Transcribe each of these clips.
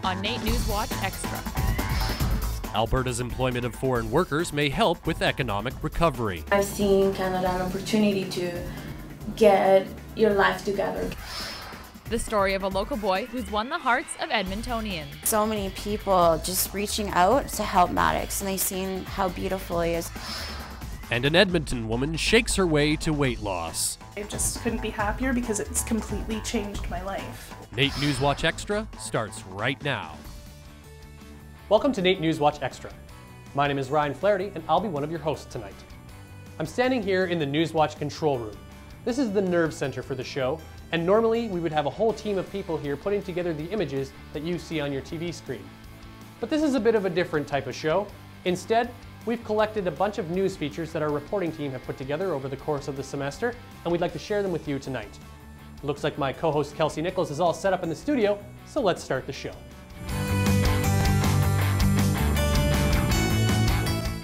on NAIT NewsWatch Extra. Alberta's employment of foreign workers may help with economic recovery. I've seen Canada an opportunity to get your life together. The story of a local boy who's won the hearts of Edmontonians. So many people just reaching out to help Maddox, and they've seen how beautiful he is. And an Edmonton woman shakes her way to weight loss. I just couldn't be happier because it's completely changed my life. NAIT NewsWatch Extra starts right now. Welcome to NAIT NewsWatch Extra. My name is Ryan Flaherty, and I'll be one of your hosts tonight. I'm standing here in the NewsWatch control room. This is the nerve center for the show, and normally we would have a whole team of people here putting together the images that you see on your TV screen. But this is a bit of a different type of show. Instead, we've collected a bunch of news features that our reporting team have put together over the course of the semester, and we'd like to share them with you tonight. It looks like my co-host Kelsey Nichols is all set up in the studio, so let's start the show.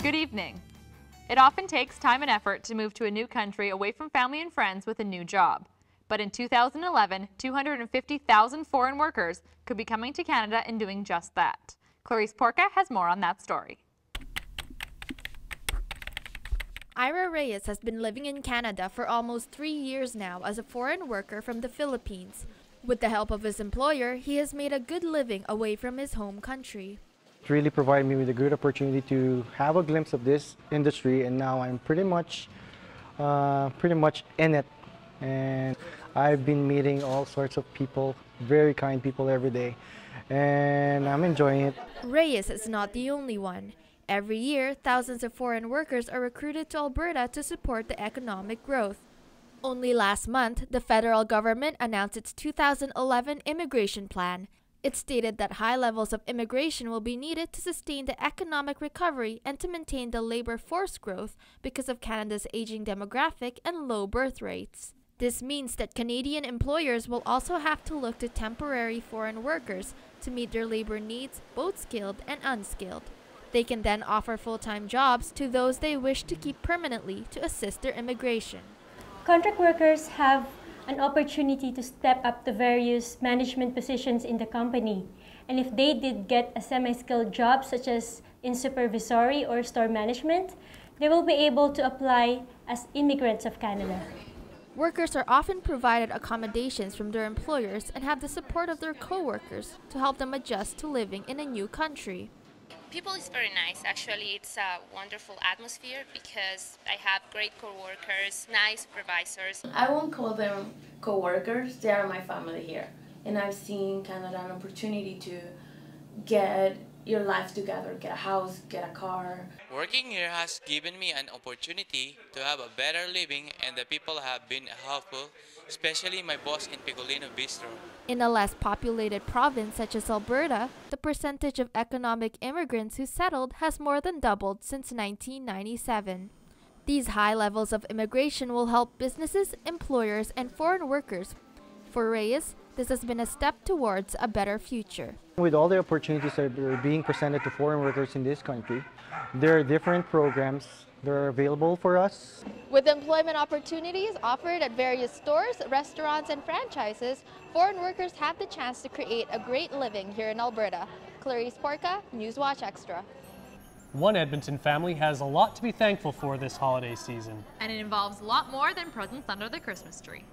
Good evening. It often takes time and effort to move to a new country away from family and friends with a new job. But in 2011, 250,000 foreign workers could be coming to Canada and doing just that. Clarice Porca has more on that story. Ira Reyes has been living in Canada for almost 3 years now as a foreign worker from the Philippines. With the help of his employer, he has made a good living away from his home country. It really provided me with a good opportunity to have a glimpse of this industry, and now I'm pretty much in it. And I've been meeting all sorts of people, very kind people every day, and I'm enjoying it. Reyes is not the only one. Every year, thousands of foreign workers are recruited to Alberta to support the economic growth. Only last month, the federal government announced its 2011 immigration plan. It stated that high levels of immigration will be needed to sustain the economic recovery and to maintain the labor force growth because of Canada's aging demographic and low birth rates. This means that Canadian employers will also have to look to temporary foreign workers to meet their labor needs, both skilled and unskilled. They can then offer full-time jobs to those they wish to keep permanently to assist their immigration. Contract workers have an opportunity to step up to various management positions in the company. And if they did get a semi-skilled job, such as in supervisory or store management, they will be able to apply as immigrants of Canada. Workers are often provided accommodations from their employers and have the support of their co-workers to help them adjust to living in a new country. People is very nice. Actually, it's a wonderful atmosphere because I have great co-workers, nice supervisors. I won't call them co-workers, they are my family here. And I've seen Canada an opportunity to get your life together, get a house, get a car. Working here has given me an opportunity to have a better living, and the people have been helpful, especially my boss in Picolino Bistro. In a less populated province such as Alberta, the percentage of economic immigrants who settled has more than doubled since 1997. These high levels of immigration will help businesses, employers, and foreign workers. For Reyes, this has been a step towards a better future. With all the opportunities that are being presented to foreign workers in this country, there are different programs that are available for us. With employment opportunities offered at various stores, restaurants, and franchises, foreign workers have the chance to create a great living here in Alberta. Clarice Porca, NewsWatch Extra. One Edmonton family has a lot to be thankful for this holiday season. And it involves a lot more than presents under the Christmas tree.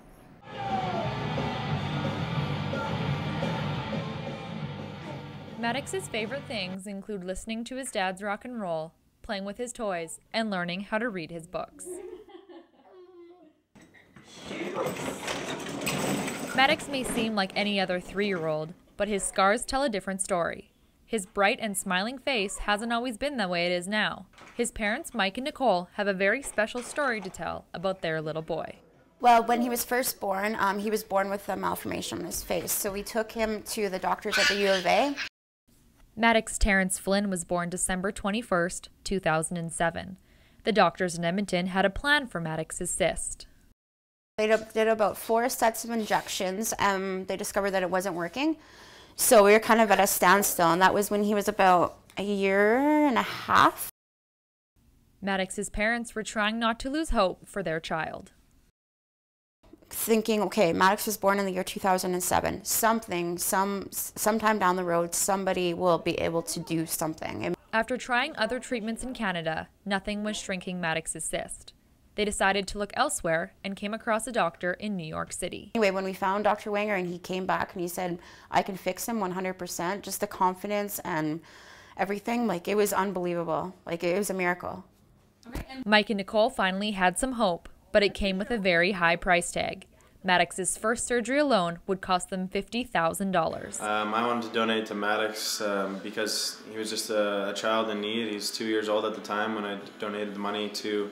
Maddox's favorite things include listening to his dad's rock and roll, playing with his toys, and learning how to read his books. Maddox may seem like any other 3-year-old, but his scars tell a different story. His bright and smiling face hasn't always been the way it is now. His parents, Mike and Nicole, have a very special story to tell about their little boy. Well, when he was first born, he was born with a malformation on his face, so we took him to the doctors at the U of A. Maddox Terrence Flynn was born December 21st, 2007. The doctors in Edmonton had a plan for Maddox's cyst. They did about 4 sets of injections. They discovered that it wasn't working. So we were kind of at a standstill, and that was when he was about a year and a half. Maddox's parents were trying not to lose hope for their child. thinking, okay, Maddox was born in the year 2007. Sometime down the road, somebody will be able to do something. After trying other treatments in Canada, nothing was shrinking Maddox's cyst. They decided to look elsewhere and came across a doctor in New York City. Anyway, when we found Dr. Wenger and he came back and he said, I can fix him 100%, just the confidence and everything, like, it was unbelievable. Like, it was a miracle. Mike and Nicole finally had some hope, but it came with a very high price tag. Maddox's first surgery alone would cost them $50,000. I wanted to donate to Maddox because he was just a child in need. He's 2 years old at the time when I donated the money to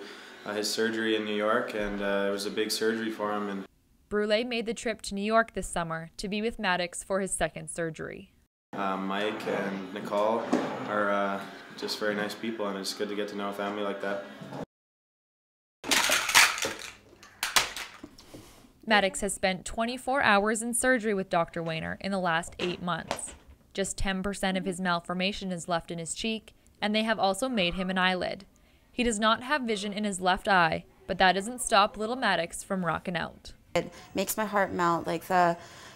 his surgery in New York, and it was a big surgery for him. And Brule made the trip to New York this summer to be with Maddox for his second surgery. Mike and Nicole are just very nice people, and it's good to get to know a family like that. Maddox has spent 24 hours in surgery with Dr. Weiner in the last 8 months. Just 10% of his malformation is left in his cheek, and they have also made him an eyelid. He does not have vision in his left eye, but that doesn't stop little Maddox from rocking out. It makes my heart melt, like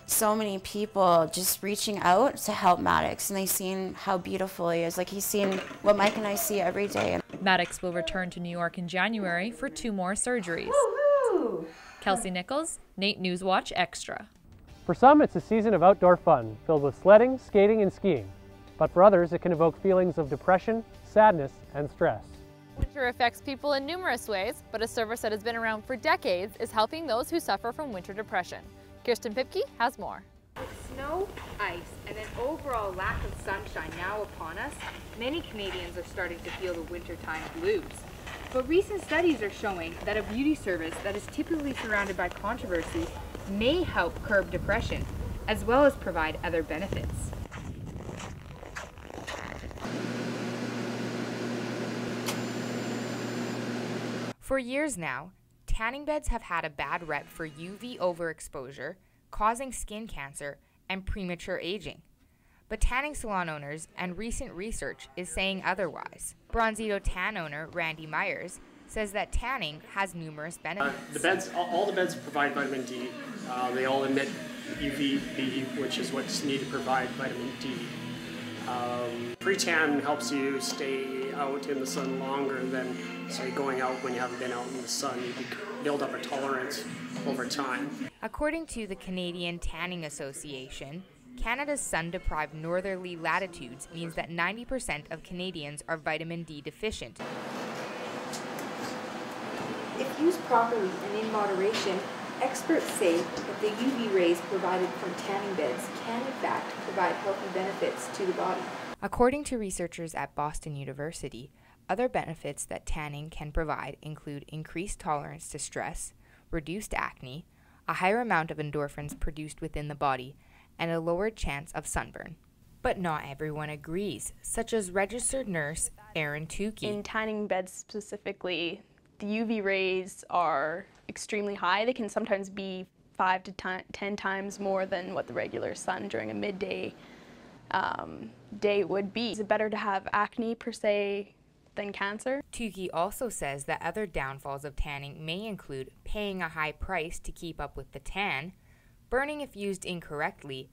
so many people just reaching out to help Maddox, and they've seen how beautiful he is. Like, he's seen what Mike and I see every day. Maddox will return to New York in January for 2 more surgeries. Woo-hoo! Kelsey Nichols, NAIT NewsWatch Extra. For some, it's a season of outdoor fun, filled with sledding, skating, and skiing. But for others, it can evoke feelings of depression, sadness, and stress. Winter affects people in numerous ways, but a service that has been around for decades is helping those who suffer from winter depression. Kirsten Pipke has more. With snow, ice, and an overall lack of sunshine now upon us, many Canadians are starting to feel the wintertime blues. But recent studies are showing that a beauty service that is typically surrounded by controversy may help curb depression, as well as provide other benefits. For years now, tanning beds have had a bad rep for UV overexposure, causing skin cancer and premature aging. But tanning salon owners and recent research is saying otherwise. Bronzito Tan owner Randy Myers says that tanning has numerous benefits. All the beds provide vitamin D. They all emit UVB, which is what's needed to provide vitamin D. Pre-tan helps you stay out in the sun longer than, say, going out when you haven't been out in the sun. You build up a tolerance over time. According to the Canadian Tanning Association, Canada's sun-deprived northerly latitudes means that 90% of Canadians are vitamin D deficient. If used properly and in moderation, experts say that the UV rays provided from tanning beds can in fact provide healthy benefits to the body. According to researchers at Boston University, other benefits that tanning can provide include increased tolerance to stress, reduced acne, a higher amount of endorphins produced within the body, and a lowered chance of sunburn. But not everyone agrees, such as registered nurse Erin Tukey. In tanning beds specifically, the UV rays are extremely high. They can sometimes be 5 to 10 times more than what the regular sun during a midday day would be. Is it better to have acne per se than cancer? Tukey also says that other downfalls of tanning may include paying a high price to keep up with the tan, burning if used incorrectly,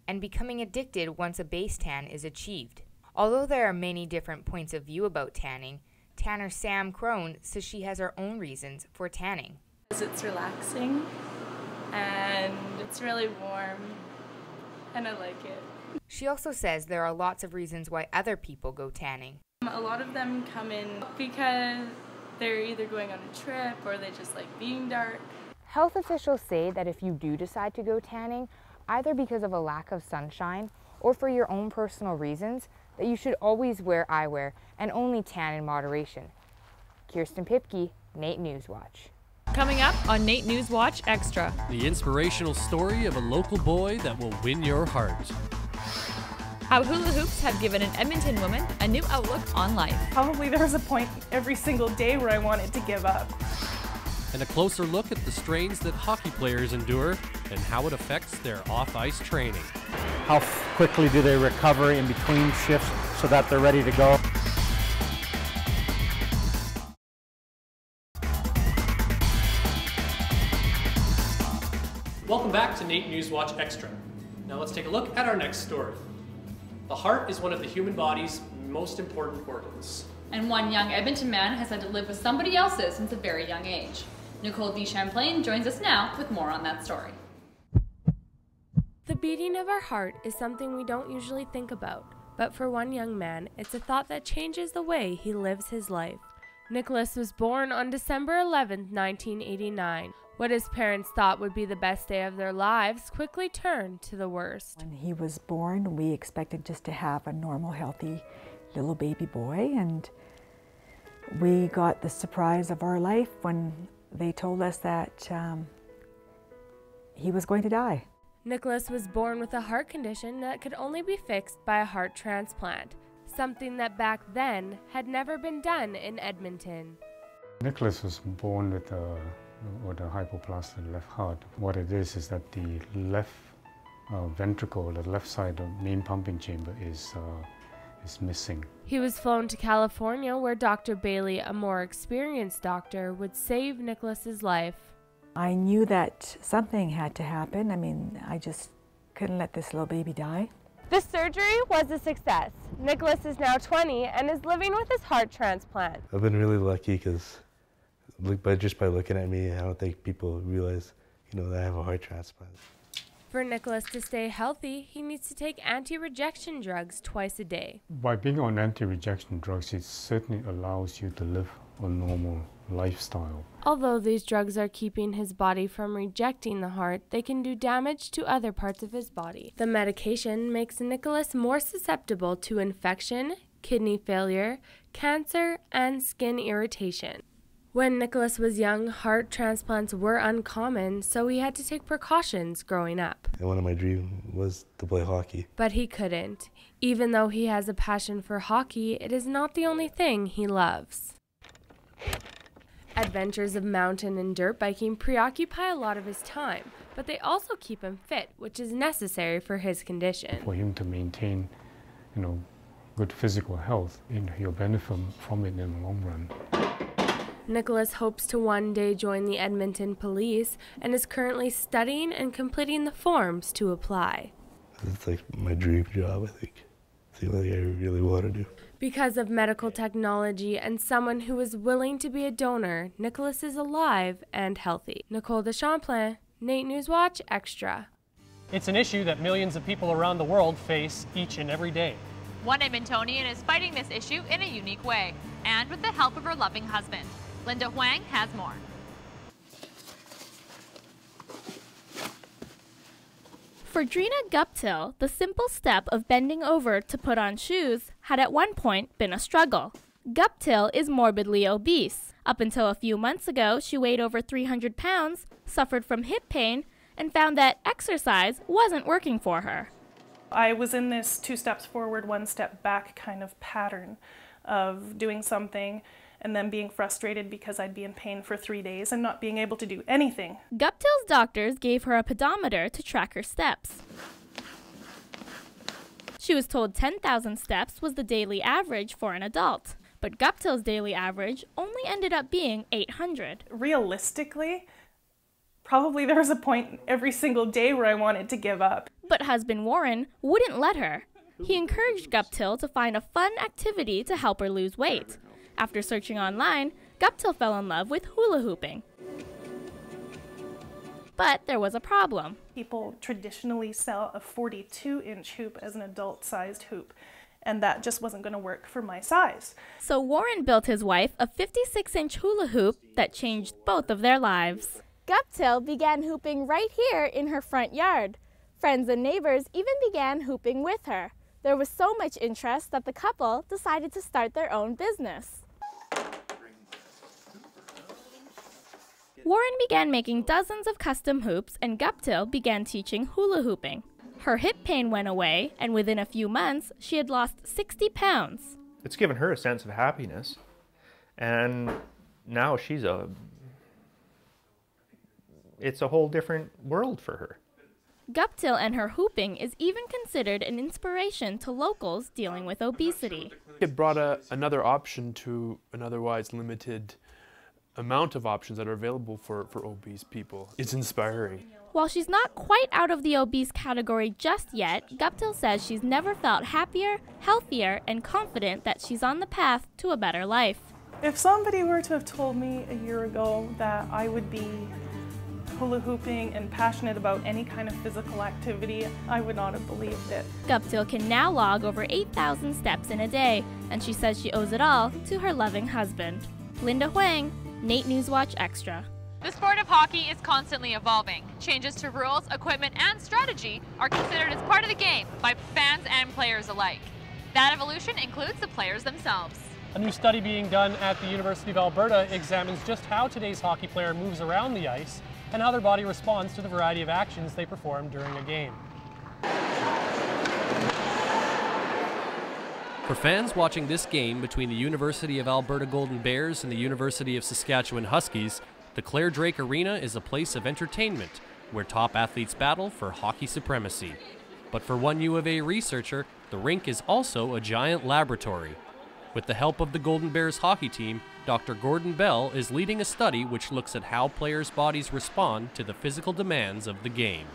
and becoming addicted once a base tan is achieved. Although there are many different points of view about tanning, tanner Sam Crone says she has her own reasons for tanning. It's relaxing and it's really warm and I like it. She also says there are lots of reasons why other people go tanning. A lot of them come in because they're either going on a trip or they just like being dark. Health officials say that if you do decide to go tanning, either because of a lack of sunshine or for your own personal reasons, that you should always wear eyewear and only tan in moderation. Kirsten Pipke, NAIT NewsWatch. Coming up on NAIT NewsWatch Extra. The inspirational story of a local boy that will win your heart. How hula hoops have given an Edmonton woman a new outlook on life. Probably there was a point every single day where I wanted to give up. And a closer look at the strains that hockey players endure and how it affects their off-ice training. How quickly do they recover in between shifts so that they're ready to go? Welcome back to NAIT NewsWatch Extra. Now let's take a look at our next story. The heart is one of the human body's most important organs. And one young Edmonton man has had to live with somebody else's since a very young age. Nicole D. Champlain joins us now with more on that story. The beating of our heart is something we don't usually think about, but for one young man, it's a thought that changes the way he lives his life. Nicholas was born on December 11, 1989. What his parents thought would be the best day of their lives quickly turned to the worst. When he was born, we expected just to have a normal, healthy little baby boy, and we got the surprise of our life when they told us that he was going to die. Nicholas was born with a heart condition that could only be fixed by a heart transplant, something that back then had never been done in Edmonton. Nicholas was born with a hypoplastic left heart. What it is that the left ventricle, the left side, the main pumping chamber is missing. He was flown to California where Dr. Bailey, a more experienced doctor, would save Nicholas's life. I knew that something had to happen. I mean, I just couldn't let this little baby die. The surgery was a success. Nicholas is now 20 and is living with his heart transplant. I've been really lucky because just by looking at me, I don't think people realize, that I have a heart transplant. For Nicholas to stay healthy, he needs to take anti-rejection drugs twice a day. By being on anti-rejection drugs, it certainly allows you to live a normal lifestyle. Although these drugs are keeping his body from rejecting the heart, they can do damage to other parts of his body. The medication makes Nicholas more susceptible to infection, kidney failure, cancer, and skin irritation. When Nicholas was young, heart transplants were uncommon, so he had to take precautions growing up. And one of my dreams was to play hockey. But he couldn't. Even though he has a passion for hockey, it is not the only thing he loves. Adventures of mountain and dirt biking preoccupy a lot of his time, but they also keep him fit, which is necessary for his condition. For him to maintain, good physical health, he'll benefit from it in the long run. Nicholas hopes to one day join the Edmonton Police and is currently studying and completing the forms to apply. It's like my dream job, I think. It's the only thing I really want to do. Because of medical technology and someone who is willing to be a donor, Nicholas is alive and healthy. Nicole de Champlain, NAIT NewsWatch Extra. It's an issue that millions of people around the world face each and every day. One Edmontonian is fighting this issue in a unique way, and with the help of her loving husband. Linda Huang has more. For Drina Guptill, the simple step of bending over to put on shoes had at one point been a struggle. Guptill is morbidly obese. Up until a few months ago, she weighed over 300 pounds, suffered from hip pain, and found that exercise wasn't working for her. I was in this 2 steps forward, 1 step back kind of pattern of doing something and then being frustrated because I'd be in pain for 3 days and not being able to do anything. Guptill's doctors gave her a pedometer to track her steps. She was told 10,000 steps was the daily average for an adult, but Guptill's daily average only ended up being 800. Realistically, probably there was a point every single day where I wanted to give up. But husband Warren wouldn't let her. He encouraged Guptill to find a fun activity to help her lose weight. After searching online, Guptill fell in love with hula hooping. But there was a problem. People traditionally sell a 42-inch hoop as an adult-sized hoop, and that just wasn't going to work for my size. So Warren built his wife a 56-inch hula hoop that changed both of their lives. Guptill began hooping right here in her front yard. Friends and neighbors even began hooping with her. There was so much interest that the couple decided to start their own business. Warren began making dozens of custom hoops, and Guptill began teaching hula hooping. Her hip pain went away, and within a few months, she had lost 60 pounds. It's given her a sense of happiness, and now it's a whole different world for her. Guptill and her hooping is even considered an inspiration to locals dealing with obesity. It brought another option to an otherwise limited amount of options that are available for obese people. It's inspiring. While she's not quite out of the obese category just yet, Guptill says she's never felt happier, healthier, and confident that she's on the path to a better life. If somebody were to have told me a year ago that I would be hula hooping and passionate about any kind of physical activity, I would not have believed it. Guptill can now log over 8,000 steps in a day, and she says she owes it all to her loving husband. Linda Huang, NAIT NewsWatch Extra. The sport of hockey is constantly evolving. Changes to rules, equipment, and strategy are considered as part of the game by fans and players alike. That evolution includes the players themselves. A new study being done at the University of Alberta examines just how today's hockey player moves around the ice and how their body responds to the variety of actions they perform during a game. For fans watching this game between the University of Alberta Golden Bears and the University of Saskatchewan Huskies, the Claire Drake Arena is a place of entertainment where top athletes battle for hockey supremacy. But for one U of A researcher, the rink is also a giant laboratory. With the help of the Golden Bears hockey team, Dr. Gordon Bell is leading a study which looks at how players' bodies respond to the physical demands of the game.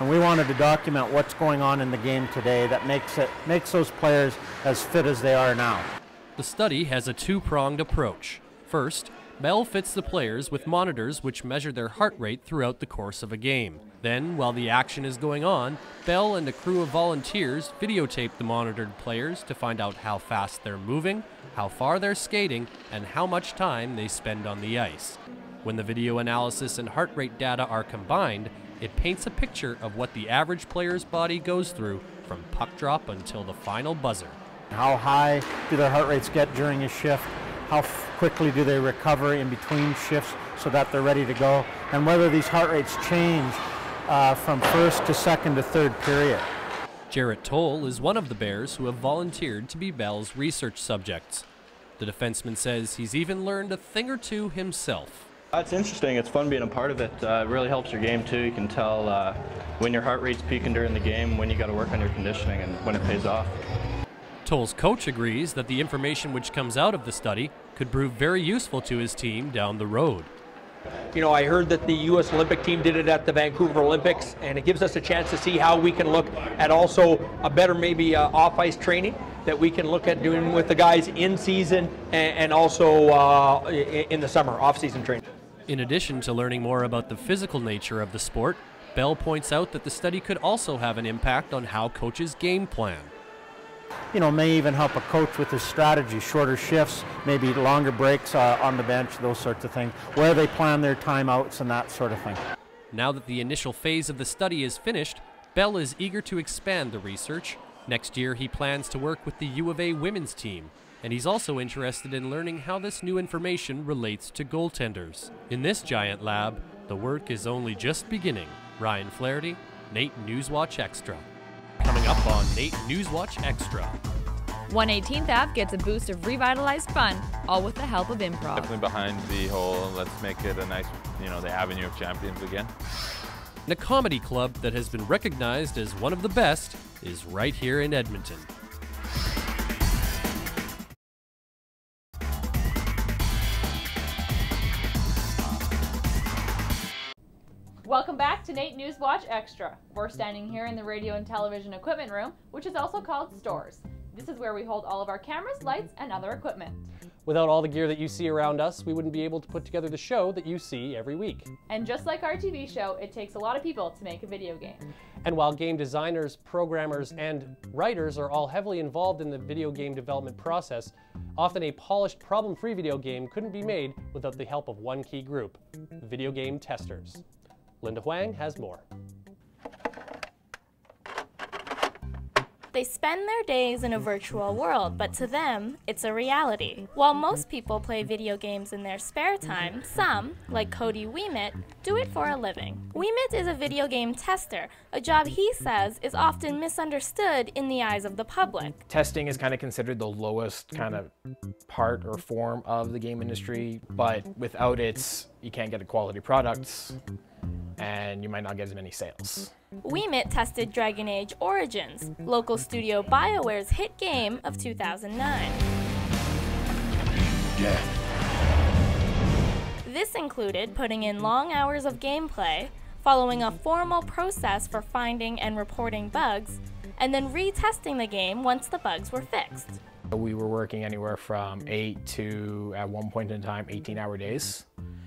And we wanted to document what's going on in the game today that makes those players as fit as they are now. The study has a two-pronged approach. First, Bell fits the players with monitors which measure their heart rate throughout the course of a game. Then, while the action is going on, Bell and a crew of volunteers videotape the monitored players to find out how fast they're moving, how far they're skating, and how much time they spend on the ice. When the video analysis and heart rate data are combined, it paints a picture of what the average player's body goes through from puck drop until the final buzzer. How high do their heart rates get during a shift? How quickly do they recover in between shifts so that they're ready to go? And whether these heart rates change from first to second to third period. Jarrett Toll is one of the Bears who have volunteered to be Bell's research subjects. The defenseman says he's even learned a thing or two himself. It's interesting. It's fun being a part of it. It really helps your game too. You can tell when your heart rate's peaking during the game, when you got to work on your conditioning, and when it pays off. Toll's coach agrees that the information which comes out of the study could prove very useful to his team down the road. You know, I heard that the U.S. Olympic team did it at the Vancouver Olympics, and it gives us a chance to see how we can look at also a better maybe off-ice training that we can look at doing with the guys in season and also in the summer, off-season training. In addition to learning more about the physical nature of the sport, Bell points out that the study could also have an impact on how coaches game plan. You know, may even help a coach with his strategy, shorter shifts, maybe longer breaks on the bench, those sorts of things, where they plan their timeouts and that sort of thing. Now that the initial phase of the study is finished, Bell is eager to expand the research. Next year, he plans to work with the U of A women's team, and he's also interested in learning how this new information relates to goaltenders. In this giant lab, the work is only just beginning. Ryan Flaherty, NAIT NewsWatch Extra. Coming up on NAIT NewsWatch Extra. 118th Ave gets a boost of revitalized fun, all with the help of improv. Definitely behind the whole, let's make it a nice, the Avenue of Champions again. And a comedy club that has been recognized as one of the best is right here in Edmonton. Welcome back to NAIT NewsWatch Extra. We're standing here in the radio and television equipment room, which is also called stores. This is where we hold all of our cameras, lights, and other equipment. Without all the gear that you see around us, we wouldn't be able to put together the show that you see every week. And just like our TV show, it takes a lot of people to make a video game. And while game designers, programmers, and writers are all heavily involved in the video game development process, often a polished, problem-free video game couldn't be made without the help of one key group, video game testers. Linda Huang has more. They spend their days in a virtual world, but to them, it's a reality. While most people play video games in their spare time, some, like Cody Wemit, do it for a living. Wemit is a video game tester, a job he says is often misunderstood in the eyes of the public. Testing is kind of considered the lowest kind of part or form of the game industry, but without it, you can't get quality products, and you might not get as many sales. Wemit tested Dragon Age Origins, local studio BioWare's hit game of 2009. Death This included putting in long hours of gameplay, following a formal process for finding and reporting bugs, and then retesting the game once the bugs were fixed. We were working anywhere from 8 to, at one point in time, 18-hour days,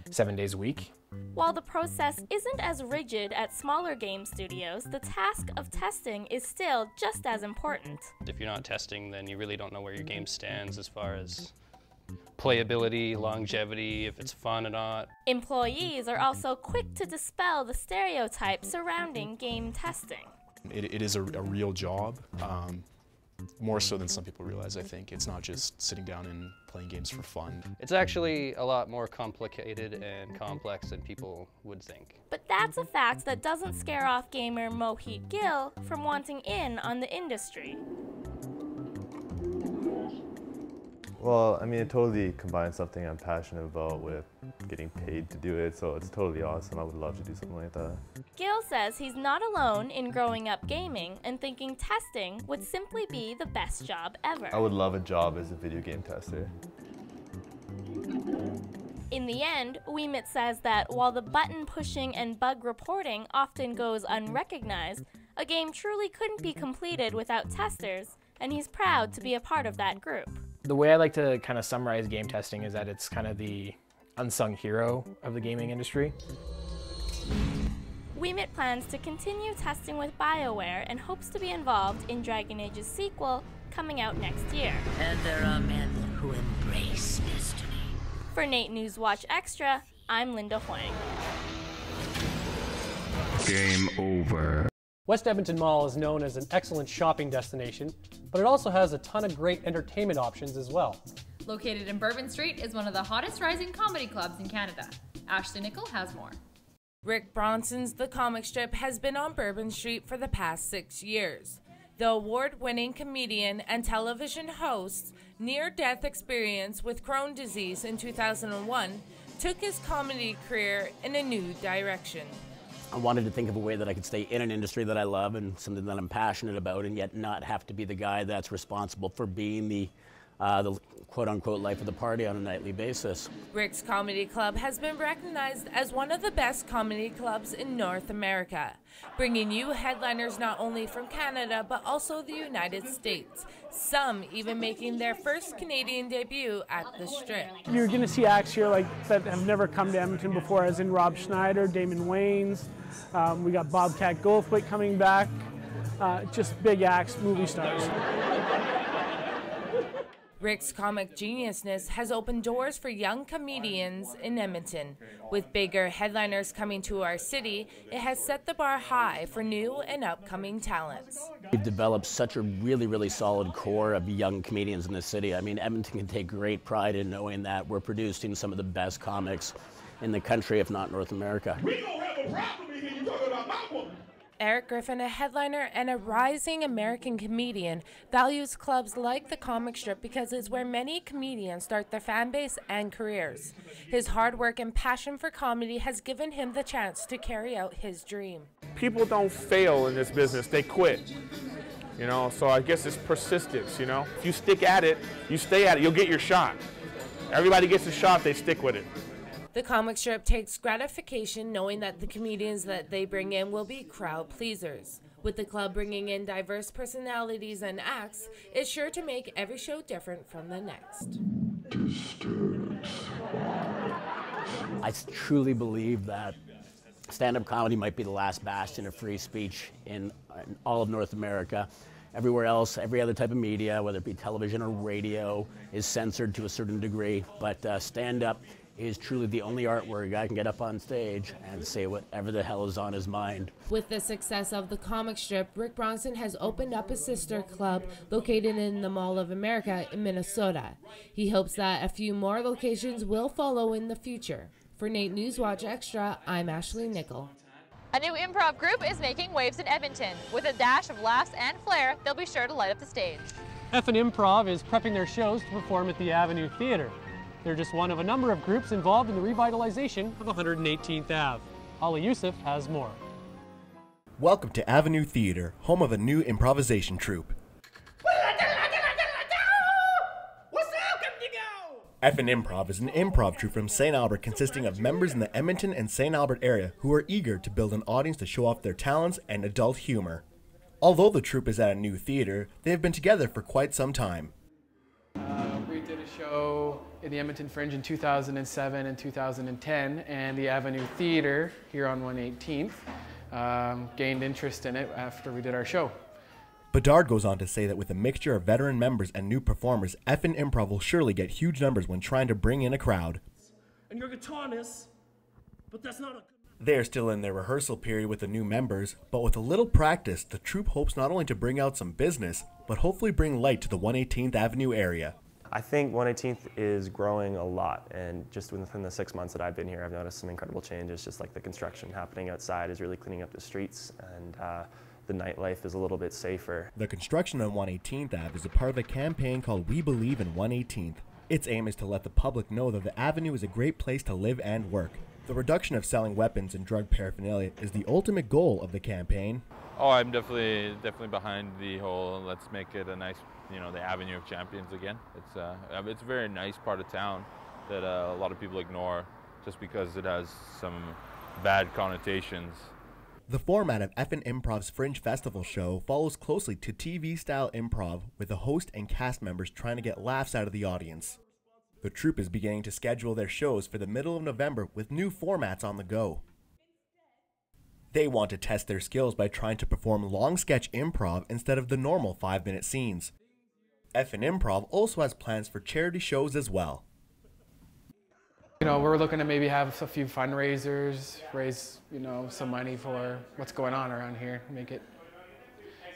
7 days a week. While the process isn't as rigid at smaller game studios, the task of testing is still just as important. If you're not testing, then you really don't know where your game stands as far as playability, longevity, if it's fun or not. Employees are also quick to dispel the stereotypes surrounding game testing. It is a real job, more so than some people realize, I think. It's not just sitting down and playing games for fun. It's actually a lot more complicated and complex than people would think. But that's a fact that doesn't scare off gamer Mohit Gill from wanting in on the industry. Well, I mean, it totally combines something I'm passionate about with getting paid to do it, so it's totally awesome. I would love to do something like that. Gill says he's not alone in growing up gaming and thinking testing would simply be the best job ever. I would love a job as a video game tester. In the end, Wemit says that while the button pushing and bug reporting often goes unrecognized, a game truly couldn't be completed without testers, and he's proud to be a part of that group. The way I like to kind of summarize game testing is that it's kind of the unsung hero of the gaming industry. Wemit plans to continue testing with BioWare and hopes to be involved in Dragon Age's sequel coming out next year. And there are men who embrace destiny. For NAIT NewsWatch Extra, I'm Linda Huang. Game over. West Edmonton Mall is known as an excellent shopping destination, but it also has a ton of great entertainment options as well. Located in Bourbon Street is one of the hottest rising comedy clubs in Canada. Ashley Nickel has more. Rick Bronson's The Comic Strip has been on Bourbon Street for the past 6 years. The award-winning comedian and television host's near-death experience with Crohn's disease in 2001 took his comedy career in a new direction. I wanted to think of a way that I could stay in an industry that I love and something that I'm passionate about, and yet not have to be the guy that's responsible for being the quote-unquote life of the party on a nightly basis. Rick's Comedy Club has been recognized as one of the best comedy clubs in North America, bringing you headliners not only from Canada but also the United States, some even making their first Canadian debut at the Strip. You're going to see acts here like that have never come to Edmonton before, as in Rob Schneider, Damon Wayans. We got Bobcat Goldthwait coming back, just big acts, movie stars. Rick's comic geniusness has opened doors for young comedians in Edmonton. With bigger headliners coming to our city, it has set the bar high for new and upcoming talents. We've developed such a really solid core of young comedians in the city. I mean, Edmonton can take great pride in knowing that we're producing some of the best comics in the country, if not North America. We don't have a problem in here, you talking about my woman. Eric Griffin, a headliner and a rising American comedian, values clubs like the Comic Strip because it's where many comedians start their fan base and careers. His hard work and passion for comedy has given him the chance to carry out his dream. People don't fail in this business, they quit. You know, so I guess it's persistence, you know. If you stick at it, you stay at it, you'll get your shot. Everybody gets a shot, they stick with it. The Comic Strip takes gratification knowing that the comedians that they bring in will be crowd pleasers. With the club bringing in diverse personalities and acts, it's sure to make every show different from the next. I truly believe that stand-up comedy might be the last bastion of free speech in all of North America. Everywhere else, every other type of media, whether it be television or radio, is censored to a certain degree, but stand-up is truly the only art where a guy can get up on stage and say whatever the hell is on his mind. With the success of the Comic Strip, Rick Bronson has opened up a sister club located in the Mall of America in Minnesota. He hopes that a few more locations will follow in the future. For NAIT NewsWatch Extra, I'm Ashley Nickel. A new improv group is making waves in Edmonton. With a dash of laughs and flair, they'll be sure to light up the stage. F&M Improv is prepping their shows to perform at the Avenue Theatre. They're just one of a number of groups involved in the revitalization of 118th Ave. Ali Youssef has more. Welcome to Avenue Theatre, home of a new improvisation troupe. Effin' Improv is an improv troupe from St. Albert consisting of members in the Edmonton and St. Albert area who are eager to build an audience to show off their talents and adult humor. Although the troupe is at a new theater, they have been together for quite some time. We did a show in the Edmonton Fringe in 2007 and 2010, and the Avenue Theater here on 118th gained interest in it after we did our show. Bedard goes on to say that with a mixture of veteran members and new performers, Effin' Improv will surely get huge numbers when trying to bring in a crowd. And you're guitarist, but that's not a... They are still in their rehearsal period with the new members, but with a little practice, the troupe hopes not only to bring out some business, but hopefully bring light to the 118th Avenue area. I think 118th is growing a lot, and just within the 6 months that I've been here, I've noticed some incredible changes, just like the construction happening outside is really cleaning up the streets, and the nightlife is a little bit safer. The construction on 118th Ave is a part of a campaign called We Believe in 118th. Its aim is to let the public know that the Avenue is a great place to live and work. The reduction of selling weapons and drug paraphernalia is the ultimate goal of the campaign. Oh, I'm definitely behind the whole let's make it a nice, the Avenue of Champions again. It's a very nice part of town that a lot of people ignore just because it has some bad connotations. The format of Effin' Improv's Fringe Festival show follows closely to TV-style improv with the host and cast members trying to get laughs out of the audience. The troupe is beginning to schedule their shows for the middle of November with new formats on the go. They want to test their skills by trying to perform long sketch improv instead of the normal 5-minute scenes. Effin' Improv also has plans for charity shows as well. We're looking to maybe have a few fundraisers, raise, some money for what's going on around here, make it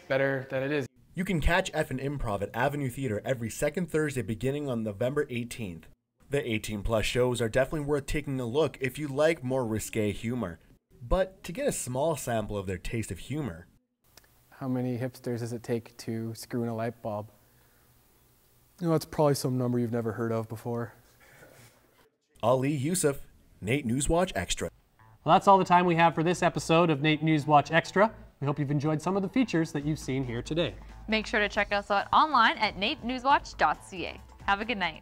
better than it is. You can catch Effin' Improv at Avenue Theater every second Thursday beginning on November 18th. The 18+ shows are definitely worth taking a look if you like more risque humor. But to get a small sample of their taste of humor. How many hipsters does it take to screw in a light bulb? It's probably some number you've never heard of before. Ali Yusuf, NAIT NewsWatch Extra. Well, that's all the time we have for this episode of NAIT NewsWatch Extra. We hope you've enjoyed some of the features that you've seen here today. Make sure to check us out online at naitnewswatch.ca. Have a good night.